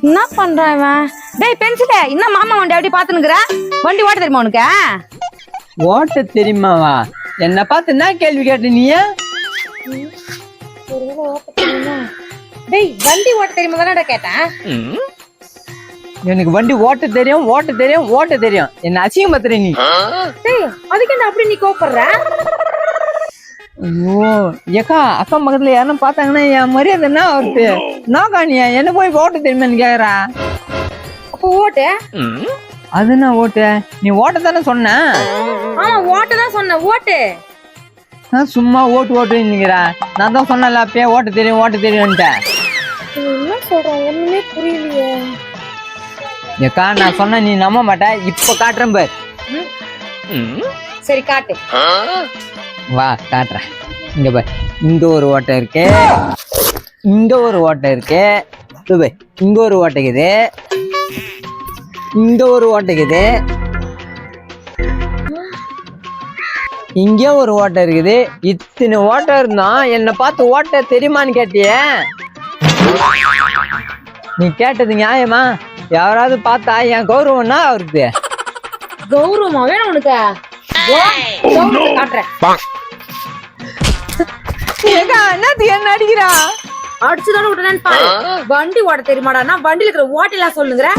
என்ன பண்றான் இவன்? டேய் பென்சிலே, என்ன மாமா வண்டி அப்படி பாத்துனுக்குற? வண்டி ஓட்ட தெரியுமா உனக்கு? ஓட்ட தெரியுமாவா? என்ன பார்த்து என்ன கேள்வி கேட்ட நீ? டேய் வண்டி ஓட்ட தெரியுமா தானடா கேட்டேன். எனக்கு வண்டி ஓட்ட தெரியும், ஓட்ட தெரியும், ஓட்ட தெரியும். என்ன அசிங்கம் பத்துற நீ? டேய் அதுக்கு என்ன அப்படி நீ கோபப்படுற? ஐயோ ஏக்கா, அக்கம் பக்கத்துல யாரும் பார்த்தாங்கன்னா என் மரியாதை என்ன வருது? நான் காணியா என்ன போய் ஓட்ட தெரியுமான்னு கேக்குறா? அப்ப ஓட்டு. அது என்ன ஓட்டு? நீ ஓட்ட தானே சொன்ன? ஆமா ஓட்டு தான் சொன்னேன். ஓட்டு. சும்மா ஓட்டு ஓட்டுங்கிறா. நான் தான் சொன்னல அப்பயே ஓட்ட தெரியும், ஓட்ட தெரியும்ட்ட. என்ன சொல்ற? ஒண்ணுமே புரியலையே. ஏக்கா நான் சொன்ன நீ நம்ப மாட்ட. இப்ப காட்டுறேன் பாரு. சரி காட்டு. வா காட்டுறேன். இங்க பாரு, இங்க ஒரு ஓட்டை இருக்கு, இங்க ஒரு ஓட்டை இருக்கு, இங்க ஒரு ஓட்டைக்குது, இங்க ஒரு ஓட்டைக்குது, இங்கே ஒரு ஓட்டை இருக்குது. இத்தனை ஓட்டை இருந்தா என்னை பார்த்து ஓட்ட தெரியுமான்னு கேட்டியே? நீ கேட்டது நியாயமா? யாராவது பார்த்தா என் கௌரவம்னா அவருக்கு கௌரவமா வேணும் உனக்கு? காட்டுறேன். என்ன அடிக்கிறா? அடிச்சுதானே விட்டுறேன்னு பாரு. வண்டி ஓட்ட தெரியுமாடா? நான் வண்டியில இருக்கிற ஓட்டையெல்லாம் சொல்லுங்கிற.